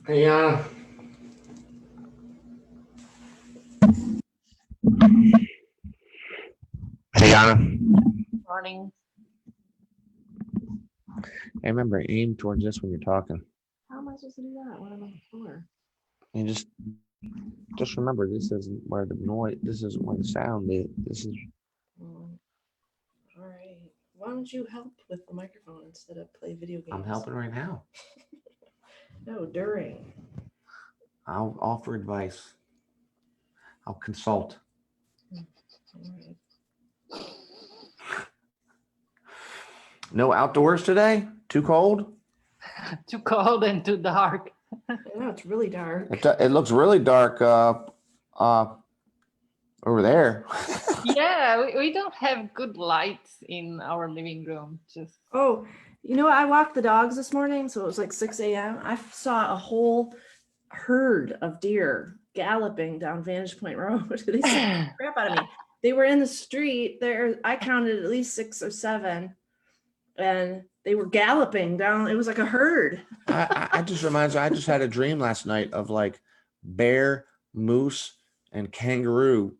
Hey, hey, Anna. Morning. Hey, remember, aim towards this when you're talking. How am I supposed to do that when I'm on the floor? And just remember, this isn't where the noise. This isn't where the sound is. This is. Mm, all right. Why don't you help with the microphone instead of play video I'm games? helping right now. No, during. I'll offer advice. I'll consult. All right. No outdoors today. Too cold. Too cold and too dark. I know it's really dark. It looks really dark. Over there. Yeah, we don't have good lights in our living room. Just Oh, you know what? I walked the dogs this morning, so it was like 6 a.m. I saw a whole herd of deer galloping down Vantage Point Road. They scared the crap out of me. They were in the street. There, I counted at least 6 or 7, and they were galloping down. It was like a herd. I just reminds me. I just had a dream last night of like bear, moose, and kangaroo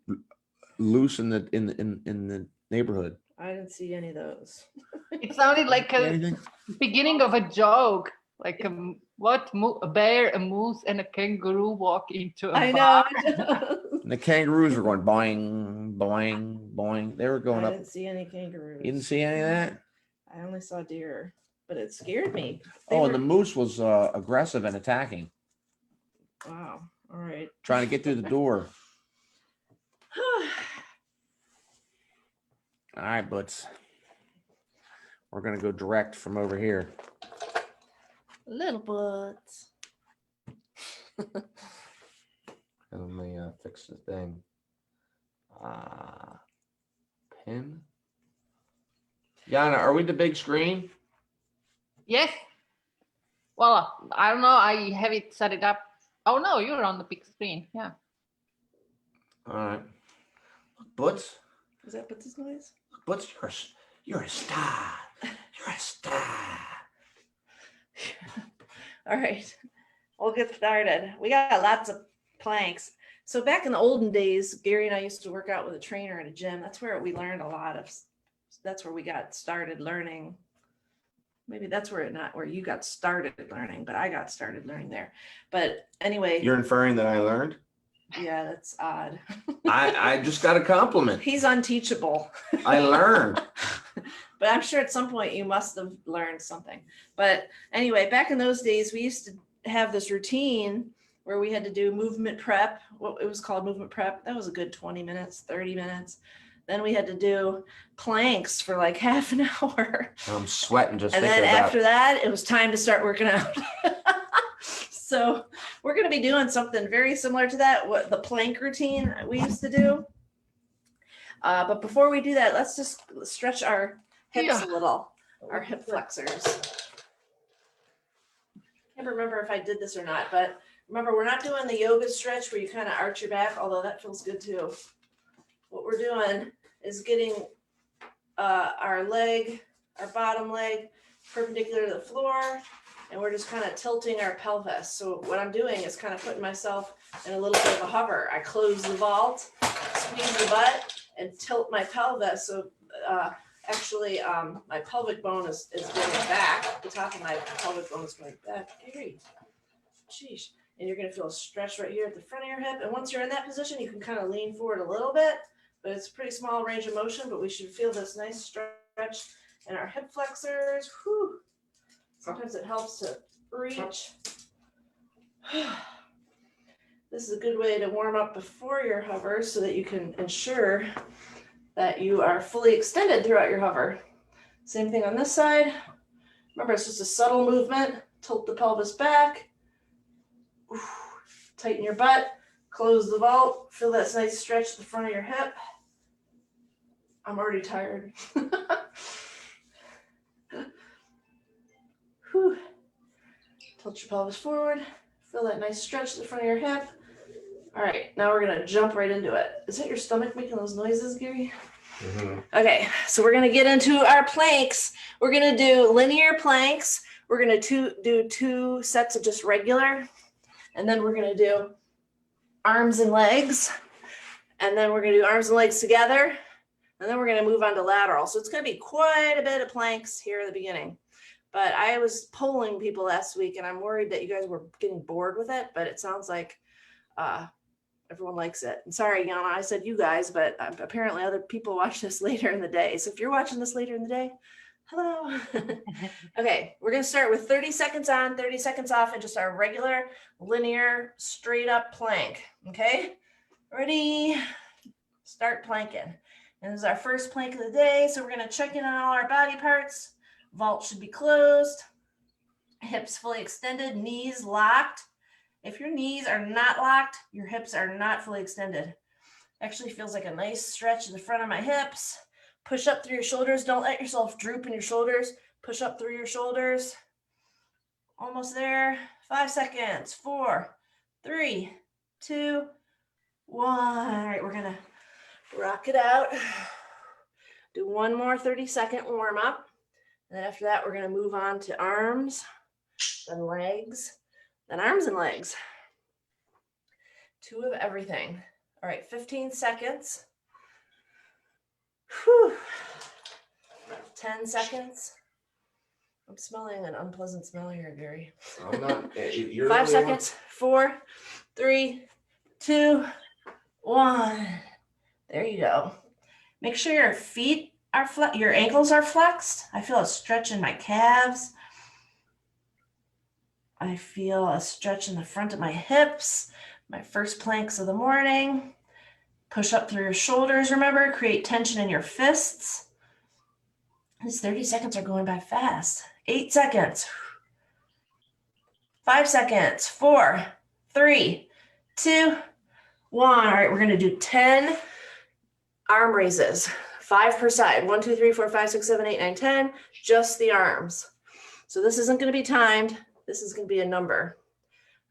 loose in the neighborhood. I didn't see any of those. it sounded like a Anything? beginning of a joke. Like a bear, a moose, and a kangaroo walk into a I bar. know. And the kangaroos were going boing, boing, boing. They were going I up. didn't see any kangaroos. You didn't see any of that? I only saw deer, but it scared me. And the moose was aggressive and attacking, Wow. All right. trying to get through the door. All right, butts. We're gonna go direct from over here. Little butts. Let me fix the thing. Pin. Yana, are we the big screen? Yes. Well, I don't know. I have it set it up. Oh no, you're on the big screen. Yeah. All right. Butts. Is that Butts' noise? Butts, you're a star. You're a star. All right. We'll get started. We got lots of planks. So back in the olden days, Gary and I used to work out with a trainer at a gym. That's where we learned a lot of. That's where we got started learning. Maybe that's where not where you got started learning, but I got started learning there. But anyway, You're inferring that I learned? yeah, that's odd. I just got a compliment. He's unteachable. I learned. But I'm sure at some point you must have learned something. But anyway, back in those days, we used to have this routine where we had to do movement prep. What it was called movement prep. That was a good 20 minutes, 30 minutes. Then we had to do planks for like half an hour. I'm sweating just and thinking then about after that, it was time to start working out. So we're going to be doing something very similar to that, what the plank routine we used to do. But before we do that, let's just stretch our hips a little, our hip flexors. I can't remember if I did this or not, but remember, we're not doing the yoga stretch where you kind of arch your back, although that feels good too. What we're doing is getting our leg, our bottom leg, perpendicular to the floor, and we're just kind of tilting our pelvis. So what I'm doing is kind of putting myself in a little bit of a hover. I close the vault, squeeze the butt, and tilt my pelvis. So actually, my pelvic bone is going back. The top of my pelvic bone is going back. Gary, sheesh. And you're going to feel a stretch right here at the front of your hip. And once you're in that position, you can kind of lean forward a little bit, but it's a pretty small range of motion, but we should feel this nice stretch in our hip flexors. Whew. Sometimes it helps to reach. This is a good way to warm up before your hover so that you can ensure that you are fully extended throughout your hover. Same thing on this side. Remember, it's just a subtle movement. Tilt the pelvis back. Tighten your butt. Close the vault. Feel that nice stretch at the front of your hip. I'm already tired. Whew. Tilt your pelvis forward. Feel that nice stretch at the front of your hip. All right, now we're gonna jump right into it. Is that your stomach making those noises, Gary? Mm-hmm. Okay, so we're gonna get into our planks. We're gonna do linear planks. We're gonna do 2 sets of just regular And then we're gonna do arms and legs. And then we're gonna do arms and legs together. And then we're gonna move on to lateral. So it's gonna be quite a bit of planks here at the beginning. But I was polling people last week and I'm worried that you guys were getting bored with it, but it sounds like everyone likes it. And sorry, Yana, I said you guys, but apparently other people watch this later in the day. So if you're watching this later in the day, hello. Okay, we're gonna start with 30 seconds on, 30 seconds off, and just our regular linear straight up plank. Okay, ready? Start planking. And this is our first plank of the day. So we're gonna check in on all our body parts. Vault should be closed, hips fully extended, knees locked. If your knees are not locked, your hips are not fully extended. Actually feels like a nice stretch in the front of my hips. Push up through your shoulders. Don't let yourself droop in your shoulders. Push up through your shoulders. Almost there. 5 seconds. 4, 3, 2, 1. All right, we're gonna rock it out. Do one more 30-second warm up. And then after that, we're gonna move on to arms, then legs, then arms and legs. 2 of everything. All right, 15 seconds. Whew. 10 seconds. I'm smelling an unpleasant smell here, Gary. I'm not. You're 5 seconds. 4, 3, 2, 1. There you go. Make sure your feet are your ankles are flexed. I feel a stretch in my calves. I feel a stretch in the front of my hips. My first planks of the morning. Push up through your shoulders. Remember, create tension in your fists. These 30 seconds are going by fast. 8 seconds. 5 seconds. 4, 3, 2, 1. All right, we're going to do 10 arm raises. 5 per side. 1, 2, 3, 4, 5, 6, 7, 8, 9, 10. Just the arms. So this isn't going to be timed. This is going to be a number.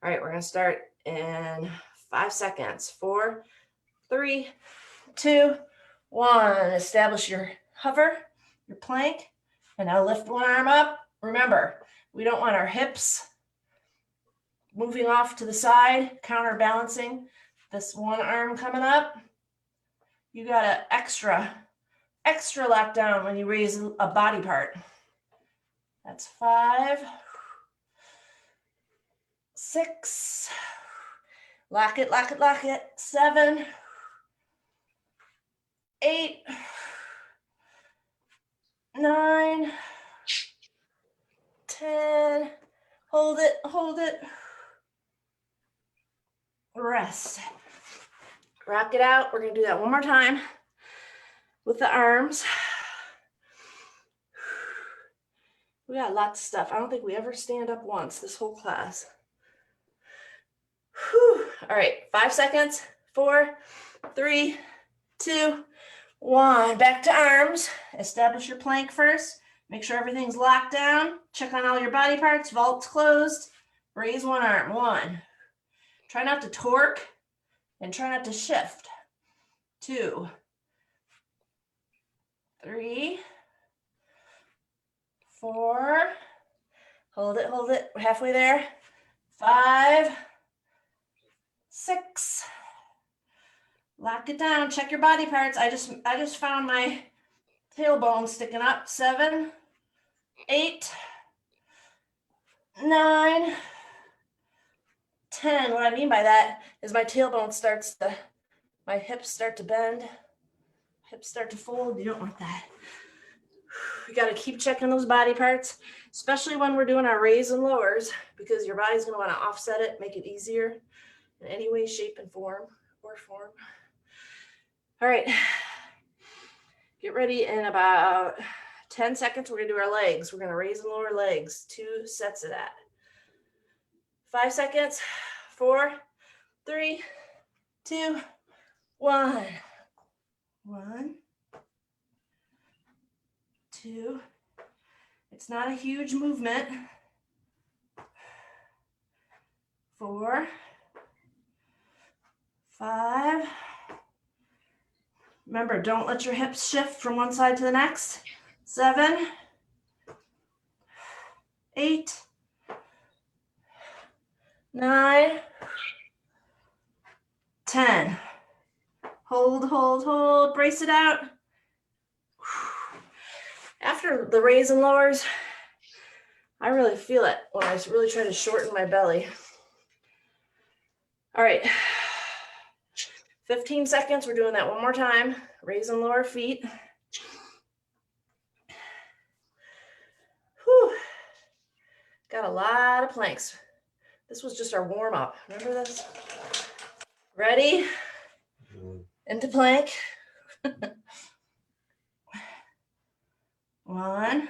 All right, we're going to start in 5 seconds. 4, 3, 2, 1. Establish your hover, your plank, and now lift one arm up. Remember, we don't want our hips moving off to the side, counterbalancing this one arm coming up. You got to extra lock down when you raise a body part. That's 5, 6, lock it, 7, 8, 9, 10, hold it, rest. Rock it out. We're gonna do that one more time with the arms. We got lots of stuff. I don't think we ever stand up once this whole class. Whew. All right, 5 seconds. 4, 3, 2, 1. Back to arms. Establish your plank first. Make sure everything's locked down. Check on all your body parts. Vault's closed. Raise one arm. 1. Try not to torque and try not to shift. 2, 3, 4. Hold it. We're halfway there. 5, 6. Lock it down. Check your body parts. I just found my tailbone sticking up. 7, 8, 9, 10. What I mean by that is my tailbone my hips start to bend, hips start to fold. You don't want that. You got to keep checking those body parts, especially when we're doing our raise and lowers, because your body's going to want to offset it, make it easier in any way, shape, and form. All right. Get ready in about 10 seconds. We're going to do our legs. We're going to raise and lower legs. 2 sets of that. 5 seconds. 4, 3, 2, 1. 1, 2. It's not a huge movement. 4, 5. Remember, don't let your hips shift from one side to the next. 7, 8, 9, 10. Hold, hold, hold, brace it out. After the raise and lowers, I really feel it when I really try to shorten my belly. All right, 15 seconds. We're doing that one more time. Raise and lower feet. Whew. Got a lot of planks. This was just our warm up. Remember this? Ready? Into plank. 1.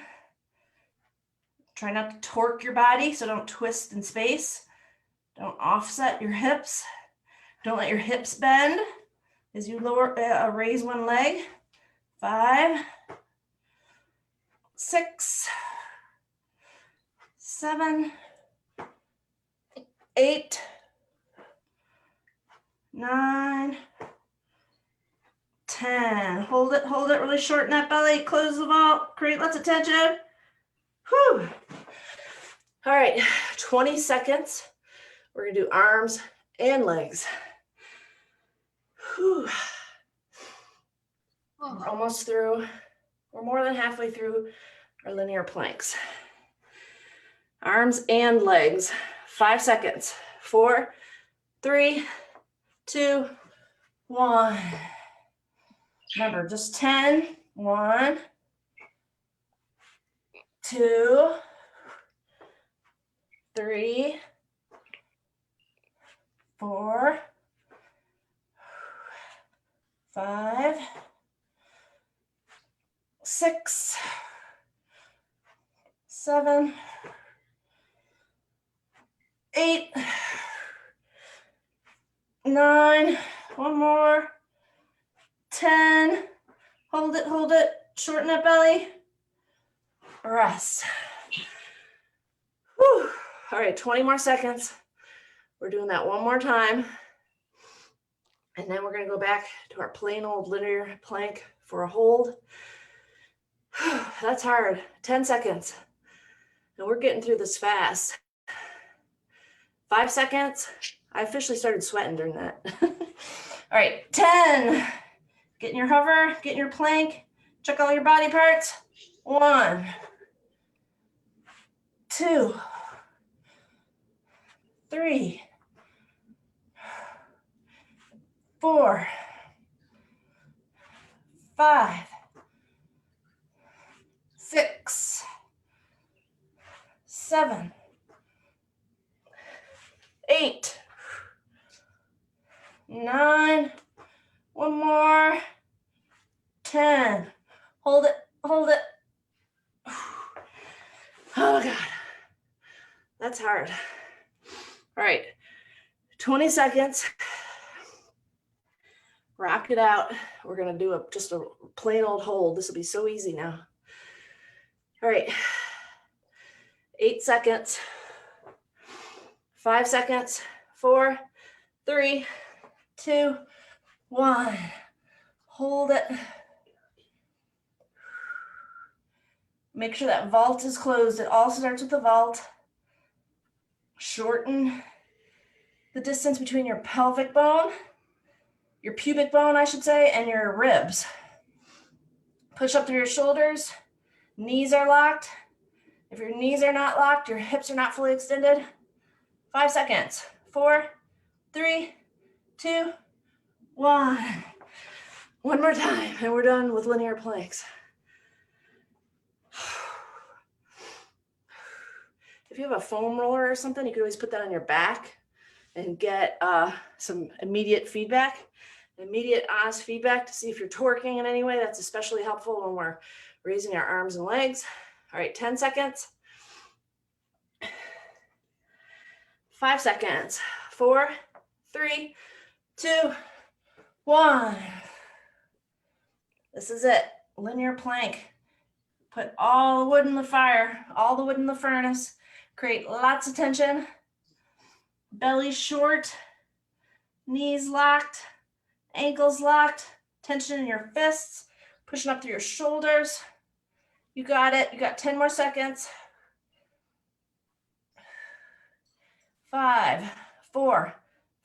Try not to torque your body, so don't twist in space. Don't offset your hips. Don't let your hips bend as you raise one leg. 5, 6, 7, 8, 9, 10. Hold it, really shorten that belly, close the vault, create lots of tension. Whew. All right, 20 seconds. We're gonna do arms and legs. Whew. We're almost through. We're more than halfway through our linear planks. Arms and legs. 5 seconds. 4, 3, 2, 1. Remember, just 10. 1, 2, 3, 4, 5, 6, 7, 8, 9, one more, 10, hold it, shorten that belly, rest. Whew. All right, 20 more seconds. We're doing that one more time. And then we're gonna go back to our plain old linear plank for a hold. That's hard, 10 seconds. And we're getting through this fast. 5 seconds. I officially started sweating during that. All right, 10. Get in your hover, get in your plank, check all your body parts. 1, 2, 3, 4, 5, 6, 7, 8, 9, one more, 10. Hold it. Oh God, that's hard. All right, 20 seconds. Rock it out. We're gonna do just a plain old hold. This will be so easy now. All right, 8 seconds, 5 seconds, 4, 3, 2, 1. Hold it. Make sure that vault is closed. It all starts with the vault. Shorten the distance between your pelvic bone, your pubic bone, I should say, and your ribs. Push up through your shoulders. Knees are locked. If your knees are not locked, your hips are not fully extended. 5 seconds. 4, 3, 2, 1. One more time, and we're done with linear planks. If you have a foam roller or something, you can always put that on your back and get some immediate feedback, immediate honest feedback to see if you're torquing in any way. That's especially helpful when we're raising our arms and legs. All right, 10 seconds. 5 seconds. 4, 3, 2, 1. This is it. Linear plank. Put all the wood in the fire, all the wood in the furnace. Create lots of tension. Belly short, knees locked, ankles locked, tension in your fists, pushing up through your shoulders. You got it. You got 10 more seconds. 5, 4,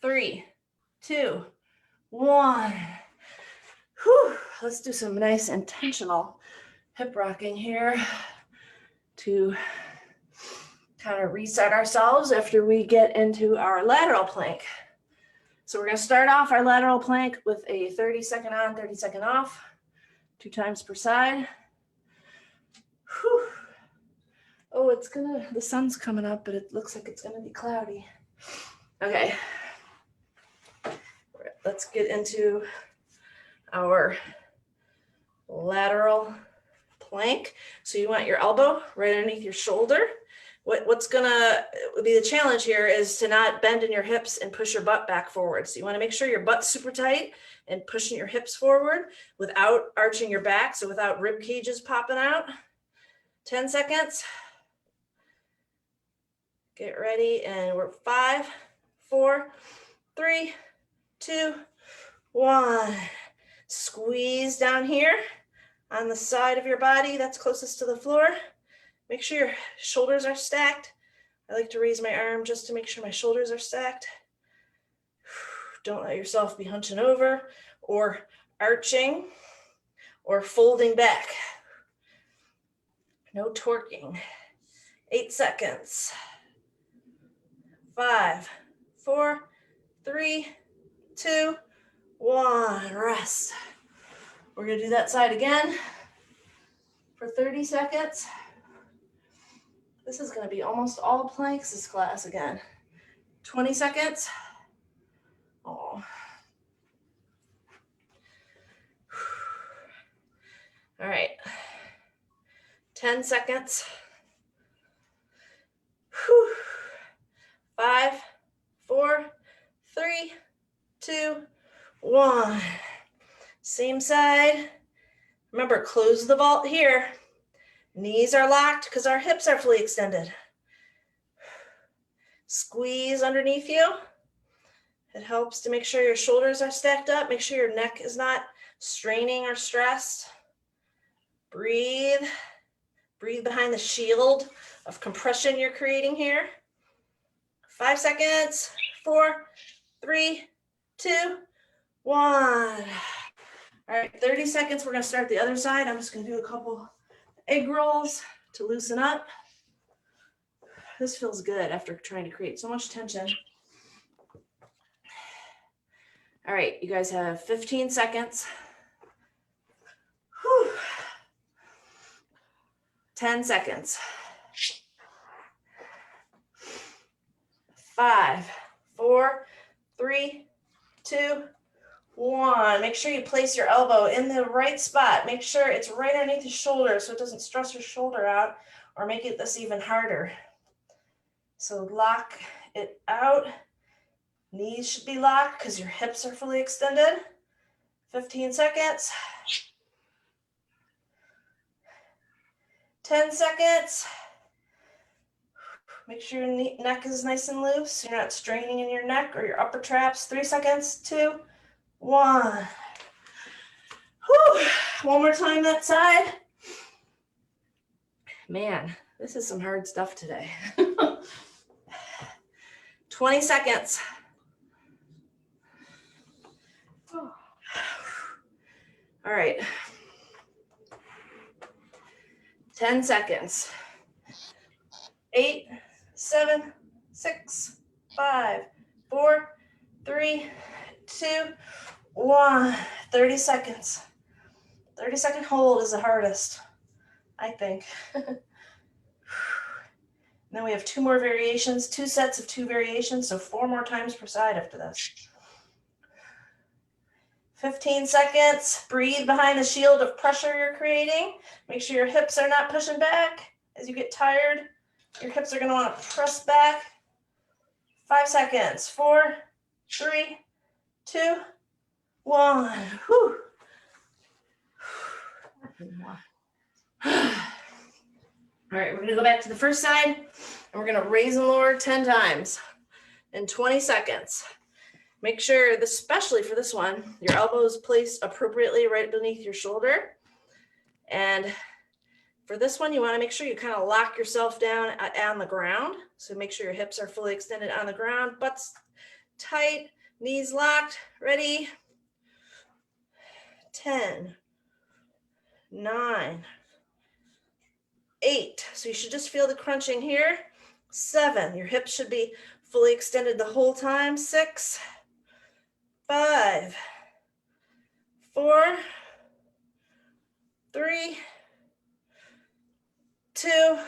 3, 2, 1. Whew. Let's do some nice intentional hip rocking here to kind of reset ourselves after we get into our lateral plank. So we're going to start off our lateral plank with a 30-second on, 30-second off, 2 times per side. Whew. Oh, the sun's coming up, but it looks like it's gonna be cloudy. Okay, let's get into our lateral plank. So you want your elbow right underneath your shoulder. What's gonna be the challenge here is to not bend in your hips and push your butt back forward. So you wanna make sure your butt's super tight and pushing your hips forward without arching your back, so without rib cages popping out. 10 seconds. Get ready, and we're 5, 4, 3, 2, 1. Squeeze down here on the side of your body that's closest to the floor. Make sure your shoulders are stacked. I like to raise my arm just to make sure my shoulders are stacked. Don't let yourself be hunching over or arching or folding back. No torquing. 8 seconds. 5, 4, 3, 2, 1. Rest. We're going to do that side again for 30 seconds. This is going to be almost all planks this class again. 20 seconds. Oh. All right. 10 seconds. Whew. 5, 4, 3, 2, 1. Same side. Remember, close the vault here. Knees are locked because our hips are fully extended. Squeeze underneath you. It helps to make sure your shoulders are stacked up. Make sure your neck is not straining or stressed. Breathe. Breathe behind the shield of compression you're creating here. 5 seconds. 4, 3, 2, 1. All right, 30 seconds. We're going to start the other side. I'm just going to do a couple egg rolls to loosen up. This feels good after trying to create so much tension. All right, you guys have 15 seconds. Whew. 10 seconds. 5, 4, 3, 2, 1. Make sure you place your elbow in the right spot. Make sure it's right underneath the shoulder so it doesn't stress your shoulder out or make it this even harder. So lock it out. Knees should be locked because your hips are fully extended. 15 seconds. 10 seconds. Make sure your neck is nice and loose. So you're not straining in your neck or your upper traps. 3 seconds. 2, 1. Whew. One more time that side. Man, this is some hard stuff today. 20 seconds. All right. 10 seconds. 8, 7, 6, 5, 4, 3, 2, 1. 30 seconds. 30-second hold is the hardest, I think. Then we have 2 more variations, 2 sets of 2 variations, so 4 more times per side after this. 15 seconds. Breathe behind the shield of pressure you're creating. Make sure your hips are not pushing back. As you get tired, your hips are going to want to press back. 5 seconds. 4, 3, 2, 1. Whew. All right, we're going to go back to the first side, and we're going to raise and lower 10 times in 20 seconds. Make sure, especially for this one, your elbow is placed appropriately right beneath your shoulder. And for this one, you want to make sure you kind of lock yourself down on the ground. So make sure your hips are fully extended on the ground, tight, knees locked, ready. 10, 9, 8. So you should just feel the crunching here. 7, your hips should be fully extended the whole time. 6, 5, 4, 3, 2,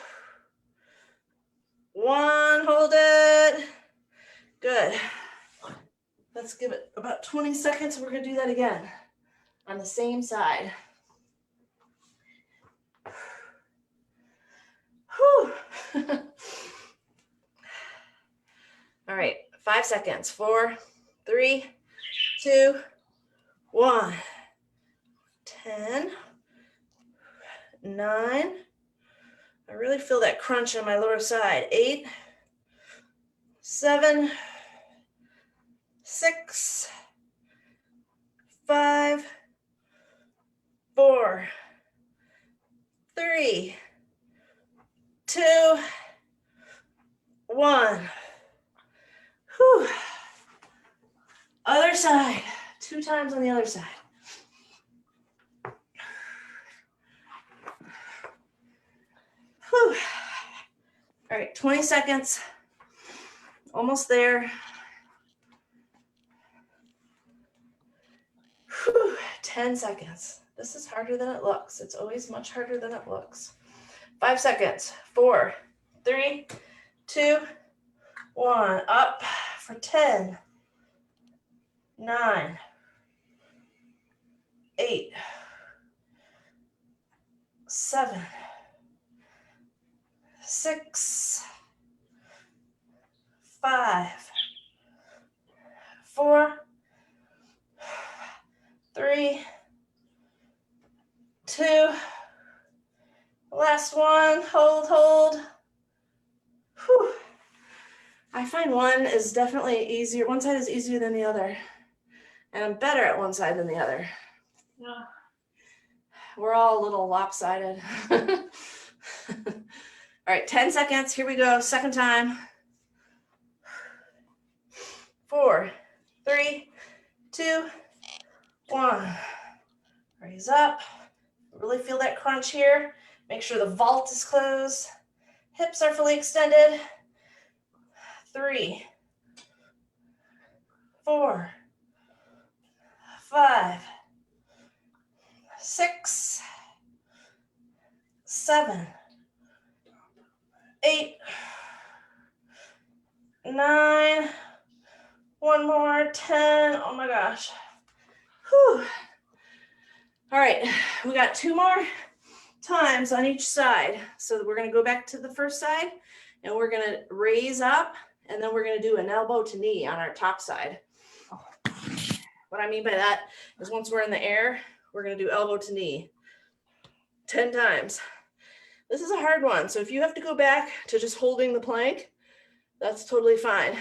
1. Hold it. Good. Let's give it about 20 seconds. We're going to do that again on the same side. Whew. All right, 5 seconds. 4, 3, 2, 1. 10, 9. I really feel that crunch on my lower side. 8, 7, 6, 5, 4, 3, 2, 1. Whew. Other side. 2 times on the other side. Whew. All right, 20 seconds. Almost there. Whew. 10 seconds. This is harder than it looks. It's always much harder than it looks. 5 seconds. 4, 3, 2, 1. Up for 10, 9, 8, 7, 6, 5, 4, 3, 2. Last one. Hold. Whew. I find one is definitely easier. One side is easier than the other. And I'm better at one side than the other. Yeah. We're all a little lopsided. All right, 10 seconds. Here we go. Second time. 4, 3, 2, 1. Raise up. Really feel that crunch here. Make sure the vault is closed. Hips are fully extended. 3, 4, 5, 6, 7, 8, 9. One more. 10. Oh my gosh. Whew. All right, we got 2 more times on each side. So we're going to go back to the first side and we're going to raise up and then we're going to do an elbow to knee on our top side. What I mean by that is once we're in the air, we're going to do elbow to knee 10 times. This is a hard one. So if you have to go back to just holding the plank, that's totally fine.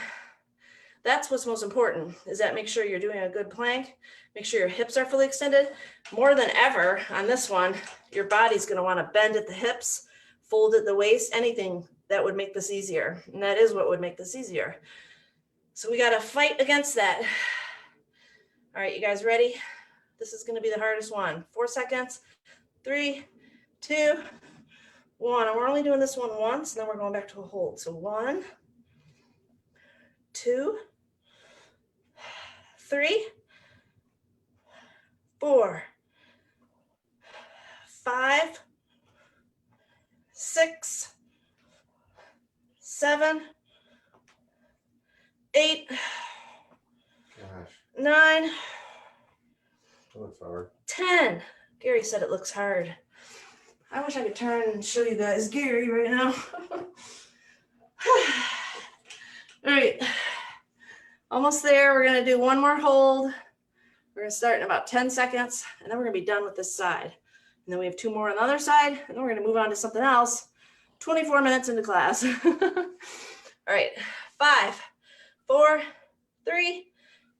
That's what's most important, is that make sure you're doing a good plank. Make sure your hips are fully extended. More than ever on this one, your body's going to want to bend at the hips, fold at the waist, anything that would make this easier. And that is what would make this easier. So we got to fight against that. All right, you guys ready? This is going to be the hardest one. 4 seconds. 3, 2, 1. And we're only doing this one once, and then we're going back to a hold. So 1, 2, 3, 4, 5, 6, 7, 8, Gosh, 9, that looks hard. 10. Gary said it looks hard. I wish I could turn and show you guys Gary right now. All right, almost there. We're going to do one more hold. We're going to start in about 10 seconds, and then we're going to be done with this side. And then we have 2 more on the other side, and then we're going to move on to something else. 24 minutes into class. All right, 5, 4, 3,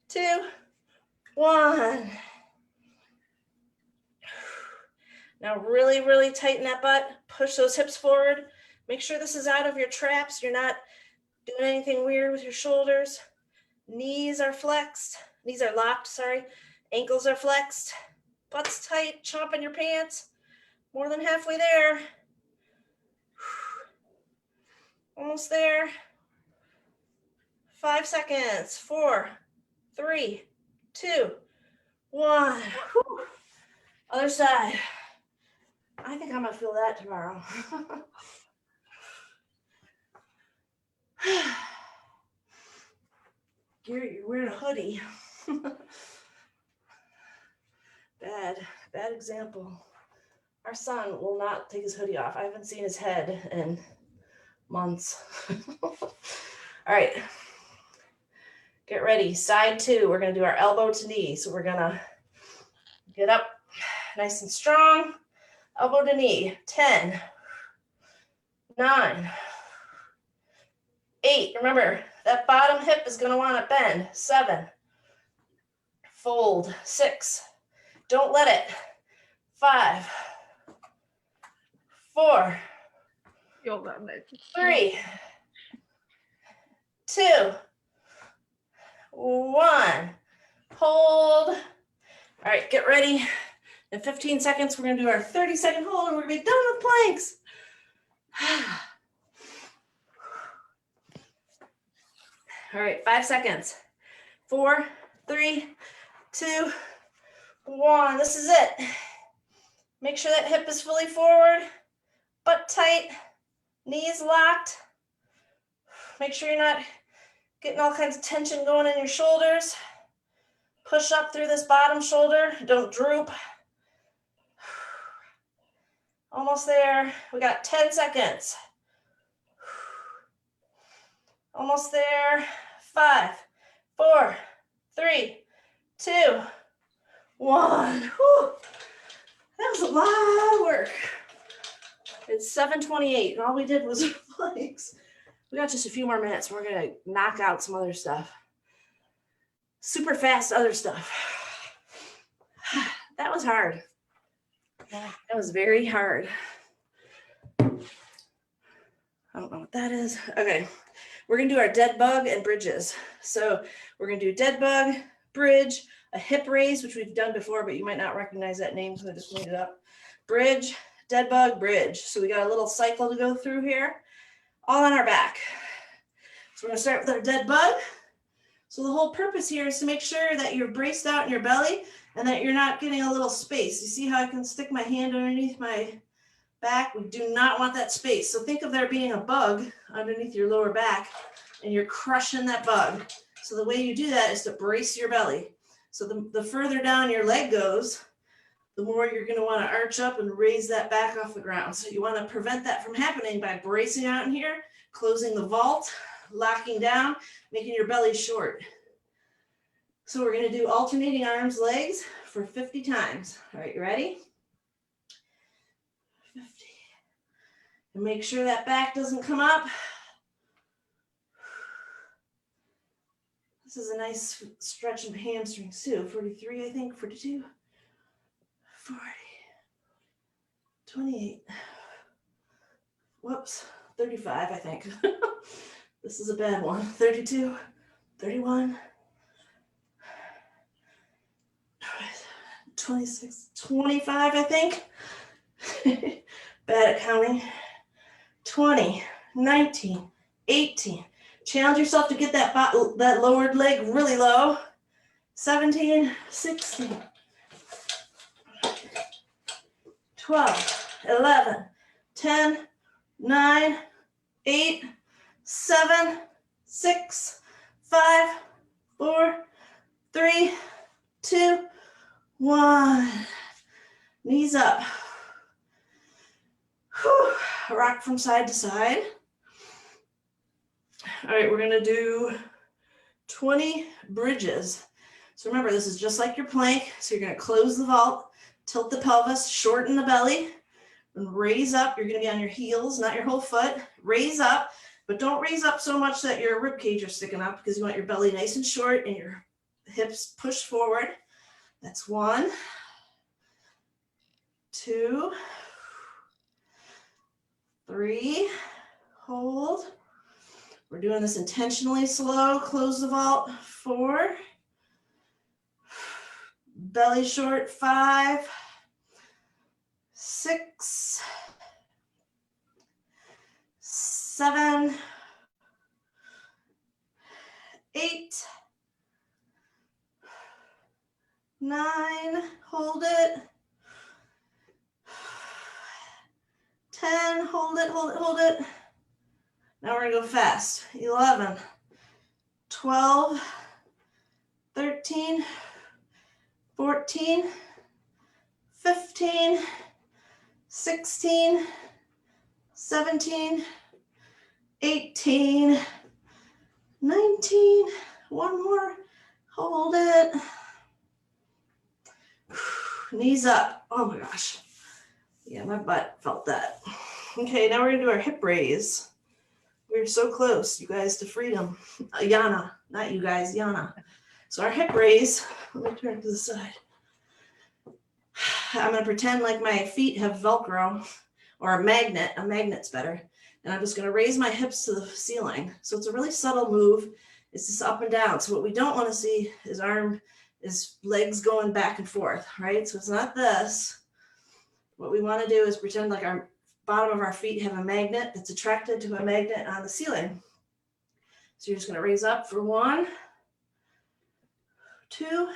2, 1. Now really, really tighten that butt. Push those hips forward. Make sure this is out of your traps. You're not doing anything weird with your shoulders. Knees are flexed. Knees are locked, sorry. Ankles are flexed. Butt's tight, chomping your pants. More than halfway there. Almost there. 5 seconds. 4, 3, 2, 1. Whew. Other side. I think I'm gonna feel that tomorrow. You're wearing a hoodie. Bad example. Our son will not take his hoodie off. I haven't seen his head in months. All right. Get ready. Side 2. We're going to do our elbow to knee. So we're going to get up nice and strong. Elbow to knee. 10, 9, 8. Remember, that bottom hip is going to want to bend. 7. Fold. 6. Don't let it. 5, 4, 3, 2, 1. Hold. All right, get ready. In 15 seconds, we're going to do our 30-second hold, and we're going to be done with planks. All right, 5 seconds. 4, 3, 2, 1. This is it. Make sure that hip is fully forward, butt tight, knees locked. Make sure you're not getting all kinds of tension going in your shoulders. Push up through this bottom shoulder. Don't droop. Almost there. We got 10 seconds. Almost there. 5, 4, 3, 2, 1. Whew. That was a lot of work. It's 7:28, and all we did was planks. We got just a few more minutes. We're going to knock out some other stuff. Super fast other stuff. That was hard. That was very hard. I don't know what that is. Okay. We're going to do our dead bug and bridges. So we're going to do dead bug, bridge, a hip raise, which we've done before, but you might not recognize that name, so I just made it up. Bridge, dead bug, bridge. So we got a little cycle to go through here, all on our back. So we're going to start with our dead bug. So the whole purpose here is to make sure that you're braced out in your belly and that you're not getting a little space. You see how I can stick my hand underneath my back? We do not want that space. So think of there being a bug underneath your lower back and you're crushing that bug. So the way you do that is to brace your belly. So the further down your leg goes, the more you're going to want to arch up and raise that back off the ground. So you want to prevent that from happening by bracing out in here, closing the vault, locking down, making your belly short. So we're going to do alternating arms, legs for 50 times. All right, you ready? 50. And make sure that back doesn't come up. This is a nice stretch of hamstrings too. 43, I think, 42, 40, 28. Whoops, 35, I think. This is a bad one. 32, 31, 26, 25, I think. Bad at counting. 20, 19, 18. Challenge yourself to get that lowered leg really low. 17, 16, 12, 11, 10, 9, 8, 7, 6, 5, 4, 3, 2, 1. Knees up. Whew. Rock from side to side. All right, we're gonna do 20 bridges. So remember, this is just like your plank. So you're gonna close the vault, tilt the pelvis, shorten the belly, and raise up. You're gonna be on your heels, not your whole foot. Raise up, but don't raise up so much that your rib cage are sticking up because you want your belly nice and short and your hips pushed forward. That's 1, 2, 3, hold, We're doing this intentionally slow. Close the vault. 4. Belly short. 5, 6, 7, 8, 9, hold it. 10, hold it, hold it, hold it. Now we're gonna go fast. 11, 12, 13, 14, 15, 16, 17, 18, 19, one more, hold it. Knees up. Oh my gosh. Yeah, my butt felt that. Okay, now we're gonna do our hip raise. We're so close, you guys, to freedom. Yana, not you guys, Yana. So our hip raise, let me turn to the side. I'm gonna pretend like my feet have Velcro or a magnet. A magnet's better. And I'm just gonna raise my hips to the ceiling. So it's a really subtle move. It's just up and down. So what we don't wanna see is legs going back and forth, right? So it's not this. What we wanna do is pretend like our bottom of our feet have a magnet that's attracted to a magnet on the ceiling. So you're just gonna raise up for 1, 2,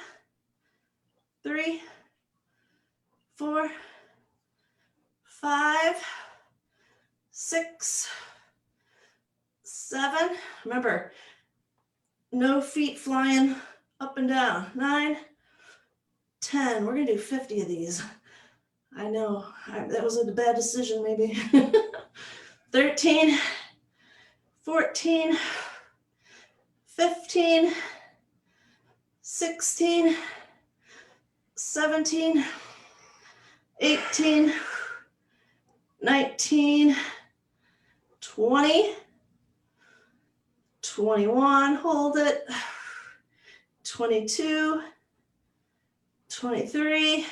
3, 4, 5, 6, 7. Remember, no feet flying up and down. 9, 10. We're gonna do 50 of these. I know, that was a bad decision maybe. 13, 14, 15, 16, 17, 18, 19, 20, 21, hold it, 22, 23,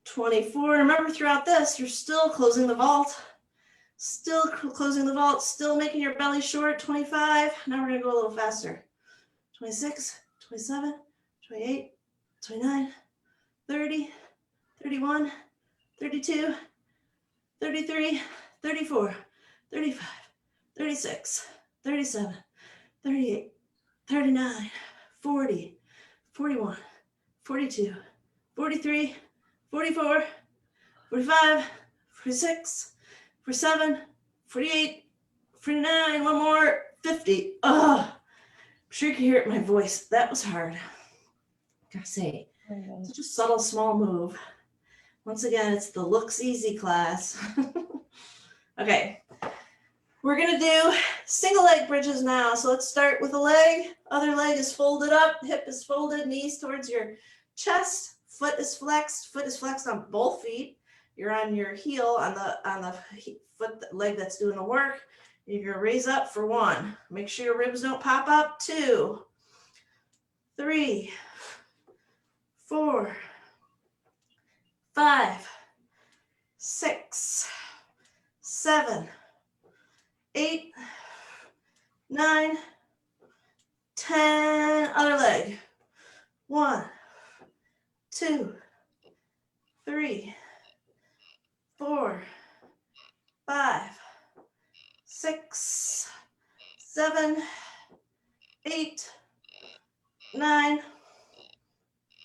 24. Remember, throughout this, you're still closing the vault. Still closing the vault, still making your belly short. 25. Now we're going to go a little faster. 26, 27, 28, 29, 30, 31, 32, 33, 34, 35, 36, 37, 38, 39, 40, 41, 42, 43, 44, 45, 46, 47, 48, 49, one more, 50. Oh, I'm sure you can hear it in my voice. That was hard. Gotta say, such a subtle, small move. Once again, it's the looks easy class. Okay, we're gonna do single leg bridges now. So let's start with a leg. Other leg is folded up, hip is folded, knees towards your chest, foot is flexed on both feet. You're on your heel on the foot leg that's doing the work. You're gonna raise up for 1. Make sure your ribs don't pop up. 2, 3, 4, 5, 6, 7, 8, 9, 10. Other leg. 1, 2, 3, 4, 5, 6, 7, 8, 9,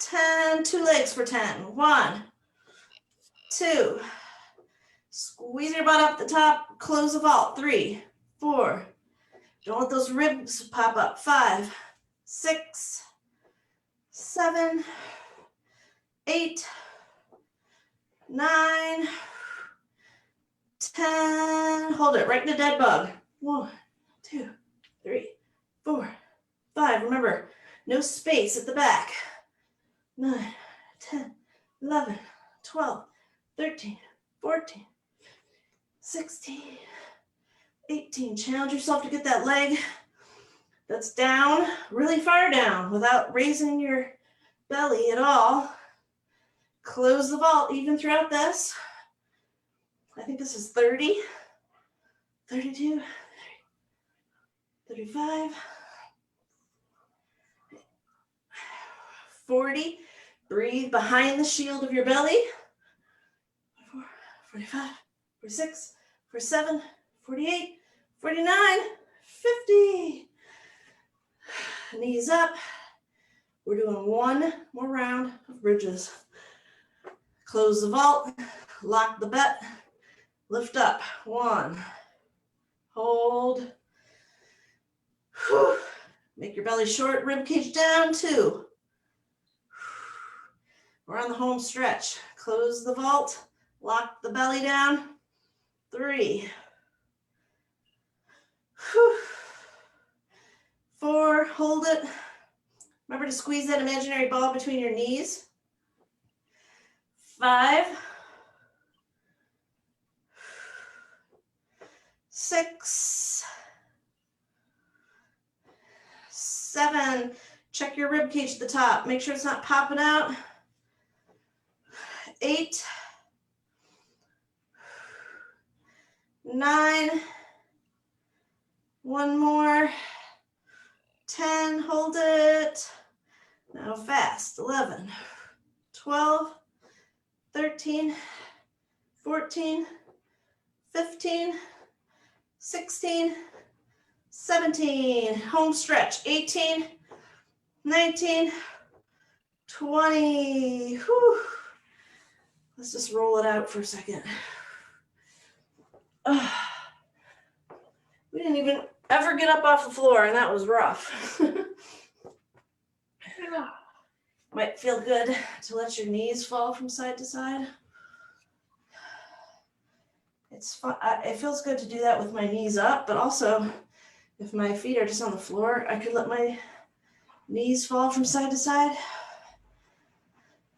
10. 2 legs for 10. 1, 2. Squeeze your butt up the top. Close the vault. 3, 4. Don't let those ribs pop up. 5, 6, 7, 8, 9, 10. Hold it right in the dead bug. 1, 2, 3, 4, 5. Remember, no space at the back. 9, 10, 11, 12, 13, 14, 16, 18. Challenge yourself to get that leg that's down, really far down, without raising your belly at all. Close the vault even throughout this. I think this is 30, 32, 35, 40. Breathe behind the shield of your belly. 44, 45, 46, 47, 48, 49, 50. Knees up. We're doing one more round of bridges. Close the vault, lock the butt, lift up. 1, hold. Whew. Make your belly short, rib cage down. 2. We're on the home stretch. Close the vault, lock the belly down. 3. Whew. 4, hold it. Remember to squeeze that imaginary ball between your knees. 5, 6, 7. Check your rib cage at the top. Make sure it's not popping out. 8, 9, one more. 10, hold it. Now fast. 11, 12, 13, 14, 15, 16, 17. Home stretch. 18, 19, 20. Whew. Let's just roll it out for a second. We didn't even ever get up off the floor, and that was rough. Might feel good to let your knees fall from side to side. It's fun. It feels good to do that with my knees up, but also if my feet are just on the floor, I could let my knees fall from side to side.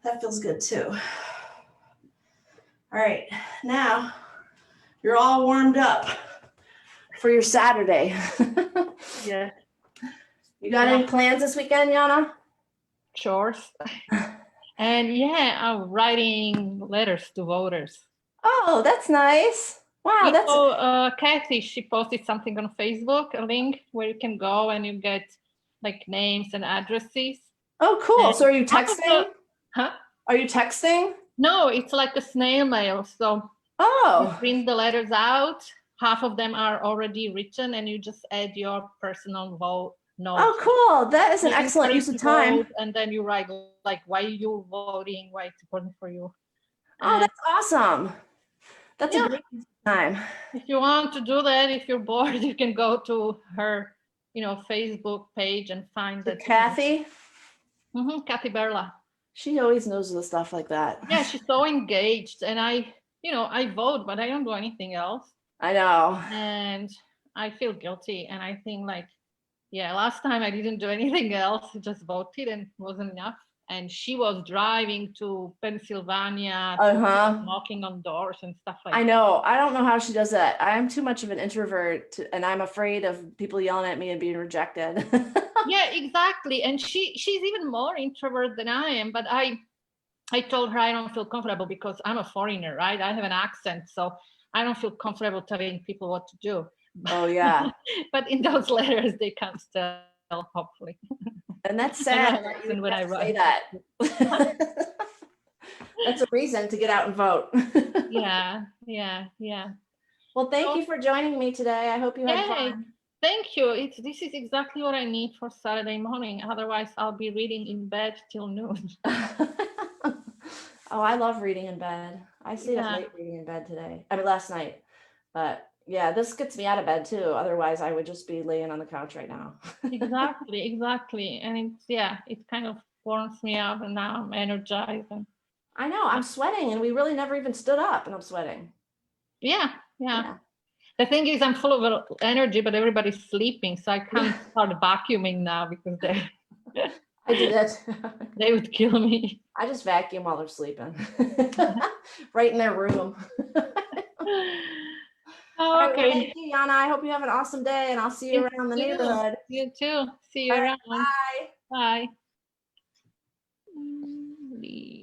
That feels good too. All right, now you're all warmed up for your Saturday. Yeah. You got any plans this weekend, Yana? Chores. And yeah, I'm writing letters to voters. Oh, that's nice. Wow, that's Kathy, she posted something on Facebook, a link where you can go and you get like names and addresses. oh cool. And So are you half of texting? Huh? Are you texting? No, it's like a snail mail. So you Oh, print the letters out. Half of them are already written, and you just add your personal vote note. oh cool. That is an You excellent print use of the time. vote, and then you write like why you're voting, why it's important for you. Oh, And that's awesome. That's a yeah. great use of time. if you want to do that, if you're bored, you can go to her, Facebook page and find So that. Kathy, Kathy Berla. she always knows the stuff like that. Yeah, she's so engaged, and I vote, but I don't do anything else. I know. And I feel guilty, and I think last time I didn't do anything else, just voted, and it wasn't enough. And she was driving to Pennsylvania, knocking on doors and stuff like that. I know. I don't know how she does that. I'm too much of an introvert, and I'm afraid of people yelling at me and being rejected. Yeah, exactly. And she's even more introvert than I am. But I told her I don't feel comfortable because I'm a foreigner, right? I have an accent, so I don't feel comfortable telling people what to do. Oh yeah. But in those letters, they can't tell, hopefully. And that's sad that you when I have to write say that. That's a reason to get out and vote. Yeah. Well, thank you for joining me today. I hope you had fun. Thank you. This is exactly what I need for Saturday morning. Otherwise, I'll be reading in bed till noon. Oh, I love reading in bed. I stayed up late reading in bed last night. But yeah, this gets me out of bed too. Otherwise, I would just be laying on the couch right now. Exactly. And it kind of warms me up, and now I'm energized. I know, I'm sweating, and we really never even stood up, and I'm sweating. Yeah. The thing is, I'm full of energy, but everybody's sleeping, so I can't start vacuuming now because I do that. They would kill me. I just vacuum while they're sleeping, right in their room. Oh, okay. Right, well, thank you, Yana. I hope you have an awesome day, and I'll see you around the neighborhood. You too. See you around. Bye. Bye.